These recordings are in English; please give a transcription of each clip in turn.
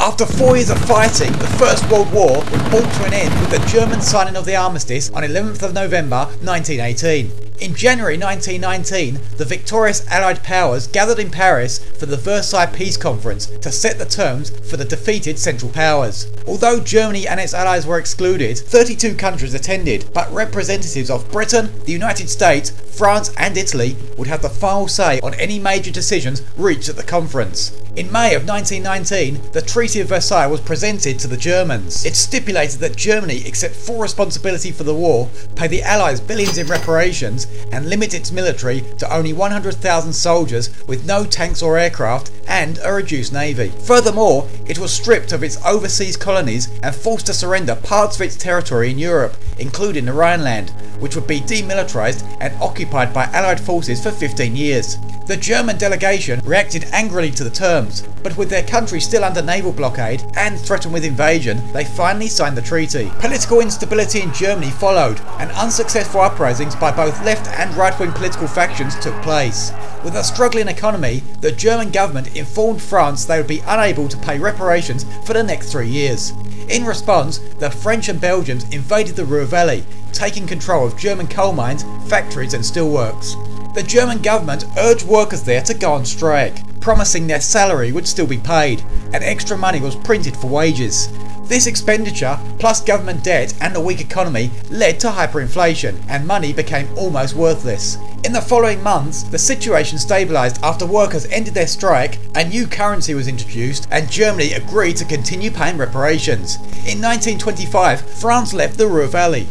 After 4 years of fighting, the First World War was brought to an end with the German signing of the armistice on 11th of November 1918. In January 1919, the victorious Allied powers gathered in Paris for the Versailles Peace Conference to set the terms for the defeated Central Powers. Although Germany and its allies were excluded, 32 countries attended, but representatives of Britain, the United States, France and Italy would have the final say on any major decisions reached at the conference. In May of 1919, the Treaty of Versailles was presented to the Germans. It stipulated that Germany accept full responsibility for the war, pay the Allies billions in reparations, and limit its military to only 100,000 soldiers with no tanks or aircraft and a reduced navy. Furthermore, it was stripped of its overseas colonies and forced to surrender parts of its territory in Europe, including the Rhineland, which would be demilitarized and occupied by Allied forces for 15 years. The German delegation reacted angrily to the terms, but with their country still under naval blockade and threatened with invasion, they finally signed the treaty. Political instability in Germany followed, and unsuccessful uprisings by both left and right-wing political factions took place. With a struggling economy, the German government informed France they would be unable to pay reparations for the next 3 years. In response, the French and Belgians invaded the Ruhr Valley, taking control of German coal mines, factories and steelworks. The German government urged workers there to go on strike, promising their salary would still be paid, and extra money was printed for wages. This expenditure, plus government debt and a weak economy, led to hyperinflation, and money became almost worthless. In the following months, the situation stabilised after workers ended their strike, a new currency was introduced, and Germany agreed to continue paying reparations. In 1925, France left the Ruhr Valley.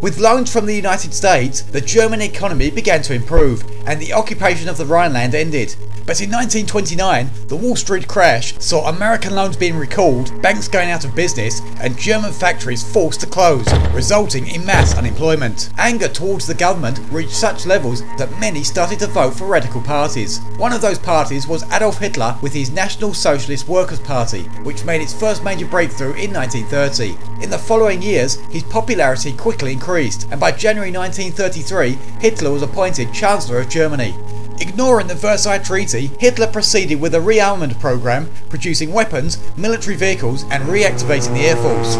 With loans from the United States, the German economy began to improve, and the occupation of the Rhineland ended. But in 1929, the Wall Street crash saw American loans being recalled, banks going out of business, and German factories forced to close, resulting in mass unemployment. Anger towards the government reached such levels that many started to vote for radical parties. One of those parties was Adolf Hitler with his National Socialist Workers' Party, which made its first major breakthrough in 1930. In the following years, his popularity quickly increased, and by January 1933, Hitler was appointed Chancellor of Germany. Ignoring the Versailles Treaty, Hitler proceeded with a rearmament program, producing weapons, military vehicles and reactivating the Air Force.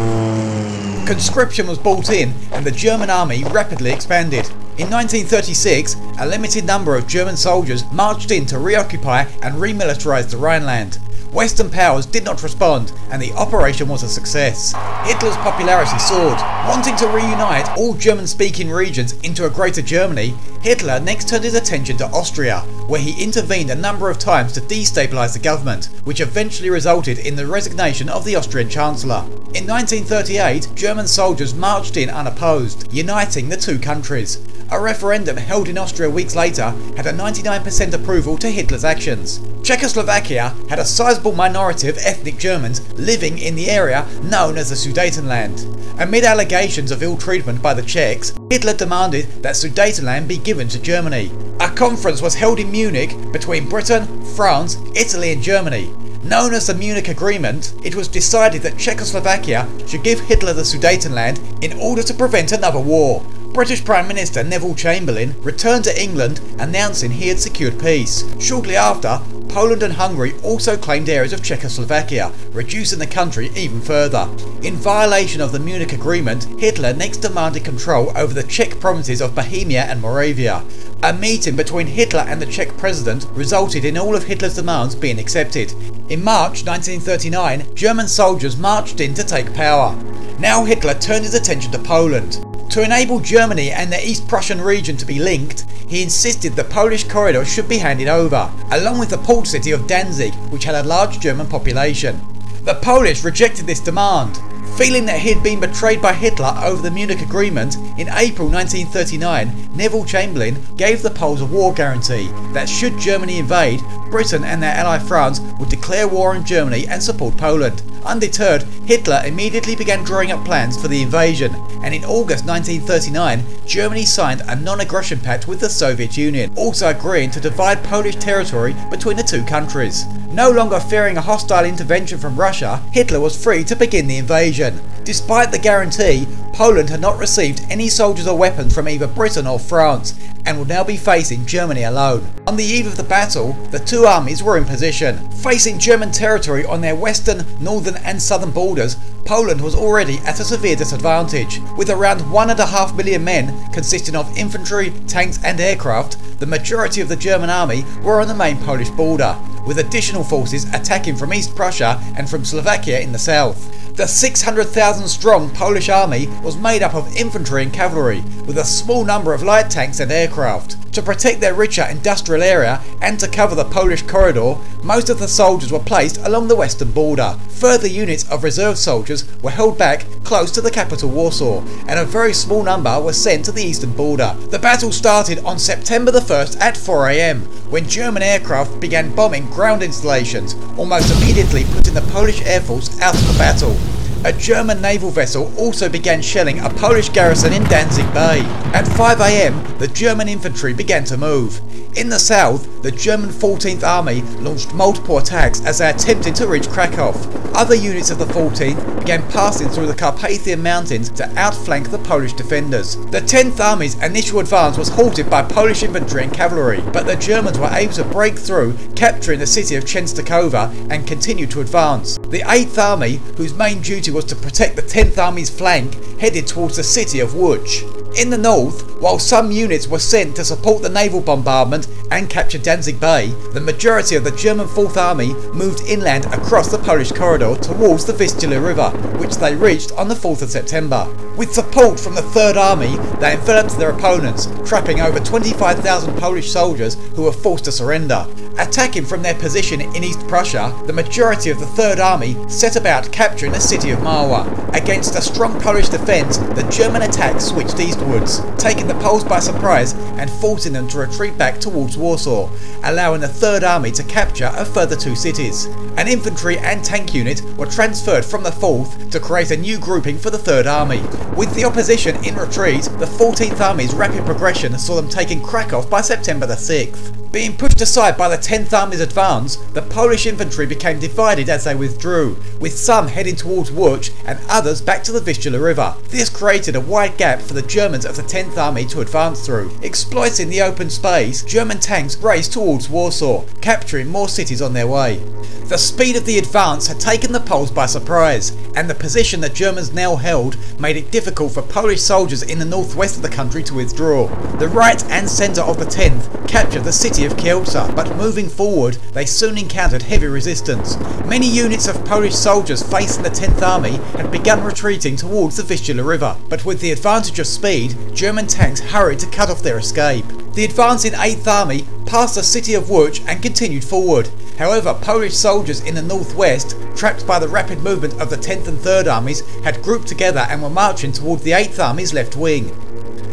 Conscription was brought in and the German army rapidly expanded. In 1936, a limited number of German soldiers marched in to reoccupy and remilitarize the Rhineland. Western powers did not respond, and the operation was a success. Hitler's popularity soared. Wanting to reunite all German-speaking regions into a greater Germany, Hitler next turned his attention to Austria, where he intervened a number of times to destabilise the government, which eventually resulted in the resignation of the Austrian Chancellor. In 1938, German soldiers marched in unopposed, uniting the two countries. A referendum held in Austria weeks later had a 99% approval to Hitler's actions. Czechoslovakia had a sizable minority of ethnic Germans living in the area known as the Sudetenland. Amid allegations of ill treatment by the Czechs, Hitler demanded that Sudetenland be given to Germany. A conference was held in Munich between Britain, France, Italy and Germany. Known as the Munich Agreement, it was decided that Czechoslovakia should give Hitler the Sudetenland in order to prevent another war. British Prime Minister Neville Chamberlain returned to England announcing he had secured peace. Shortly after, Poland and Hungary also claimed areas of Czechoslovakia, reducing the country even further. In violation of the Munich Agreement, Hitler next demanded control over the Czech provinces of Bohemia and Moravia. A meeting between Hitler and the Czech president resulted in all of Hitler's demands being accepted. In March 1939, German soldiers marched in to take power. Now Hitler turned his attention to Poland. To enable Germany and the East Prussian region to be linked, he insisted the Polish corridor should be handed over, along with the port city of Danzig, which had a large German population. The Polish rejected this demand. Feeling that he had been betrayed by Hitler over the Munich Agreement, in April 1939, Neville Chamberlain gave the Poles a war guarantee that should Germany invade, Britain and their ally France would declare war on Germany and support Poland. Undeterred, Hitler immediately began drawing up plans for the invasion, and in August 1939, Germany signed a non-aggression pact with the Soviet Union, also agreeing to divide Polish territory between the two countries. No longer fearing a hostile intervention from Russia, Hitler was free to begin the invasion. Despite the guarantee, Poland had not received any soldiers or weapons from either Britain or France and would now be facing Germany alone. On the eve of the battle, the two armies were in position. Facing German territory on their western, northern and southern borders, Poland was already at a severe disadvantage. With around 1.5 million men consisting of infantry, tanks and aircraft, the majority of the German army were on the main Polish border, with additional forces attacking from East Prussia and from Slovakia in the south. The 600,000 strong Polish army was made up of infantry and cavalry, with a small number of light tanks and aircraft. To protect their richer industrial area and to cover the Polish corridor, most of the soldiers were placed along the western border. Further units of reserve soldiers were held back close to the capital Warsaw, and a very small number were sent to the eastern border. The battle started on September the 1st at 4 AM, when German aircraft began bombing ground installations, almost immediately putting the Polish Air Force out of the battle. A German naval vessel also began shelling a Polish garrison in Danzig Bay. At 5 AM, the German infantry began to move. In the south, the German 14th Army launched multiple attacks as they attempted to reach Krakow. Other units of the 14th began passing through the Carpathian Mountains to outflank the Polish defenders. The 10th Army's initial advance was halted by Polish infantry and cavalry, but the Germans were able to break through, capturing the city of Częstochowa, and continued to advance. The 8th Army, whose main duty was to protect the 10th Army's flank, headed towards the city of Łódź. In the north, while some units were sent to support the naval bombardment and capture Danzig Bay, the majority of the German 4th Army moved inland across the Polish corridor towards the Vistula River, which they reached on the 4th of September. With support from the 3rd Army, they enveloped their opponents, trapping over 25,000 Polish soldiers who were forced to surrender. Attacking from their position in East Prussia, the majority of the 3rd Army set about capturing the city of Marwa. Against a strong Polish defence, the German attack switched eastwards, taking the Poles by surprise and forcing them to retreat back towards Warsaw, allowing the 3rd Army to capture a further 2 cities. An infantry and tank unit were transferred from the 4th to create a new grouping for the 3rd Army. With the opposition in retreat, the 14th Army's rapid progression saw them taking Krakow by September the 6th. Being pushed aside by the 10th Army's advance, the Polish infantry became divided as they withdrew, with some heading towards Łódź and others back to the Vistula River. This created a wide gap for the Germans of the 10th Army to advance through. Exploiting the open space, German tanks raced towards Warsaw, capturing more cities on their way. The speed of the advance had taken the Poles by surprise, and the position the Germans now held made it difficult for Polish soldiers in the northwest of the country to withdraw. The right and centre of the 10th captured the city of Kielce, but moving forward they soon encountered heavy resistance. Many units of Polish soldiers facing the 10th Army had begun retreating towards the Vistula River, but with the advantage of speed, German tanks hurried to cut off their escape. The advancing 8th Army passed the city of Łódź and continued forward. However, Polish soldiers in the northwest, trapped by the rapid movement of the 10th and 3rd Armies, had grouped together and were marching toward the 8th Army's left wing.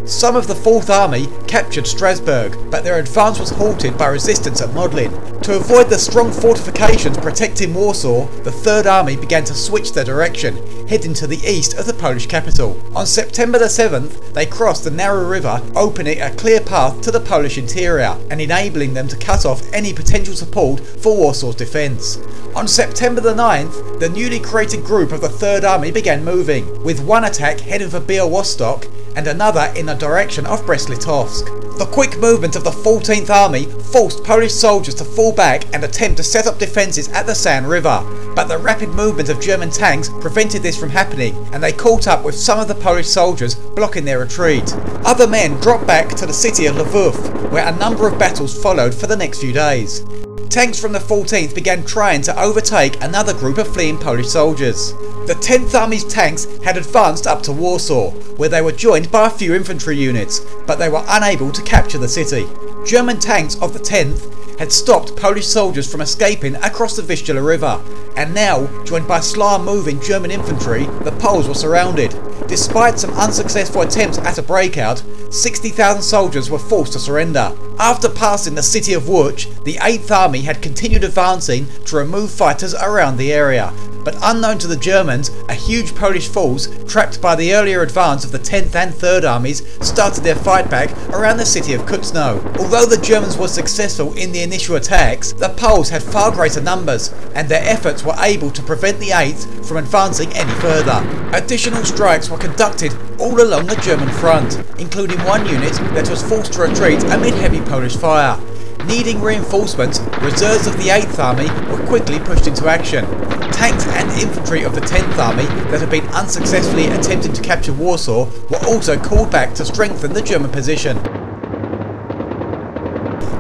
Some of the 4th Army captured Strasbourg, but their advance was halted by resistance at Modlin. To avoid the strong fortifications protecting Warsaw, the 3rd Army began to switch their direction, heading to the east of the Polish capital. On September the 7th, they crossed the narrow river, opening a clear path to the Polish interior and enabling them to cut off any potential support for Warsaw's defence. On September the 9th, the newly created group of the 3rd Army began moving, with one attack heading for Białystok and another in the direction of Brest-Litovsk. The quick movement of the 14th Army forced Polish soldiers to fall back and attempt to set up defences at the San River, but the rapid movement of German tanks prevented this from happening, and they caught up with some of the Polish soldiers, blocking their retreat. Other men dropped back to the city of Lwów, where a number of battles followed for the next few days. Tanks from the 14th began trying to overtake another group of fleeing Polish soldiers. The 10th Army's tanks had advanced up to Warsaw, where they were joined by a few infantry units, but they were unable to capture the city. German tanks of the 10th had stopped Polish soldiers from escaping across the Vistula River, and now, joined by slower moving German infantry, the Poles were surrounded. Despite some unsuccessful attempts at a breakout, 60,000 soldiers were forced to surrender. After passing the city of Łódź, the 8th Army had continued advancing to remove fighters around the area, but unknown to the Germans, a huge Polish force, trapped by the earlier advance of the 10th and 3rd Armies, started their fight back around the city of Kutno. Although the Germans were successful in the initial attacks, the Poles had far greater numbers, and their efforts were able to prevent the 8th from advancing any further. Additional strikes were conducted all along the German front, including one unit that was forced to retreat amid heavy Polish fire. Needing reinforcements, reserves of the 8th Army were quickly pushed into action. Tanks and infantry of the 10th Army that had been unsuccessfully attempting to capture Warsaw were also called back to strengthen the German position.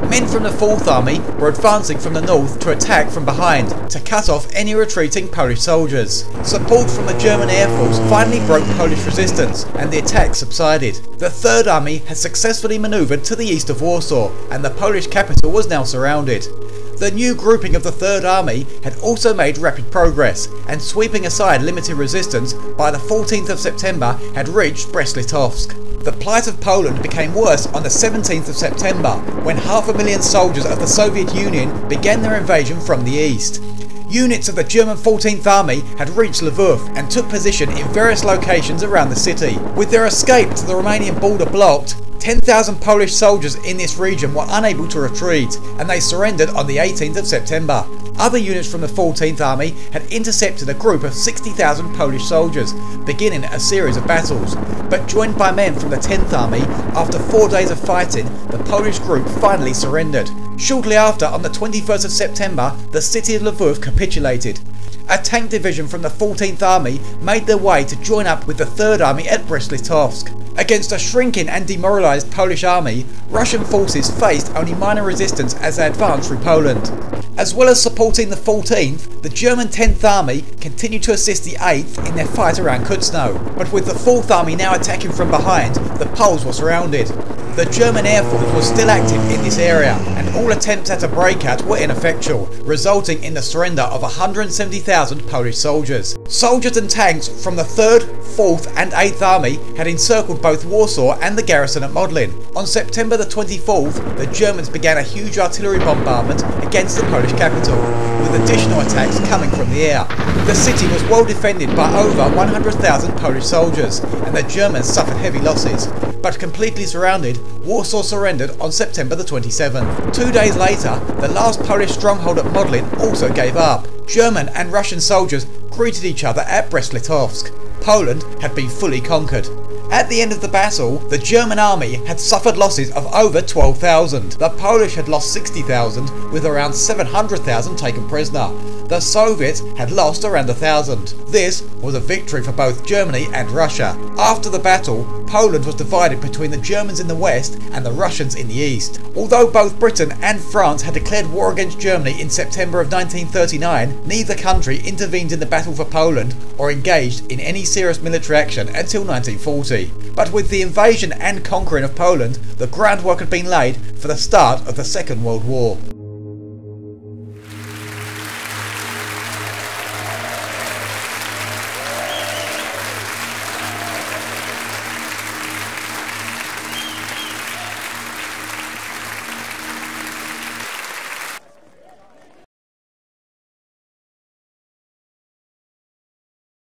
Men from the 4th Army were advancing from the north to attack from behind to cut off any retreating Polish soldiers. Support from the German Air Force finally broke Polish resistance and the attack subsided. The 3rd Army had successfully manoeuvred to the east of Warsaw and the Polish capital was now surrounded. The new grouping of the 3rd Army had also made rapid progress and, sweeping aside limited resistance, by the 14th of September had reached Brest-Litovsk. The plight of Poland became worse on the 17th of September when 500,000 soldiers of the Soviet Union began their invasion from the east. Units of the German 14th Army had reached Lvov and took position in various locations around the city. With their escape to the Romanian border blocked, 10,000 Polish soldiers in this region were unable to retreat and they surrendered on the 18th of September. Other units from the 14th Army had intercepted a group of 60,000 Polish soldiers, beginning a series of battles. But joined by men from the 10th Army, after 4 days of fighting, the Polish group finally surrendered. Shortly after, on the 21st of September, the city of Lvov capitulated. A tank division from the 14th Army made their way to join up with the 3rd Army at Brest-Litovsk. Against a shrinking and demoralised Polish army, Russian forces faced only minor resistance as they advanced through Poland. As well as supporting the 14th, the German 10th Army continued to assist the 8th in their fight around Kuznau, but with the 4th Army now attacking from behind, the Poles were surrounded. The German Air Force was still active in this area, and all attempts at a breakout were ineffectual, resulting in the surrender of 170,000 Polish soldiers. Soldiers and tanks from the 3rd, 4th and 8th Army had encircled both Warsaw and the garrison at Modlin. On September the 24th, the Germans began a huge artillery bombardment against the Polish capital, with additional attacks coming from the air. The city was well defended by over 100,000 Polish soldiers, and the Germans suffered heavy losses. But completely surrounded, Warsaw surrendered on September the 27th. 2 days later, the last Polish stronghold at Modlin also gave up. German and Russian soldiers greeted each other at Brest-Litovsk. Poland had been fully conquered. At the end of the battle, the German army had suffered losses of over 12,000. The Polish had lost 60,000, with around 700,000 taken prisoner. The Soviets had lost around 1,000. This was a victory for both Germany and Russia. After the battle, Poland was divided between the Germans in the west and the Russians in the east. Although both Britain and France had declared war against Germany in September of 1939, neither country intervened in the battle for Poland or engaged in any serious military action until 1940. But with the invasion and conquering of Poland, the groundwork had been laid for the start of the Second World War.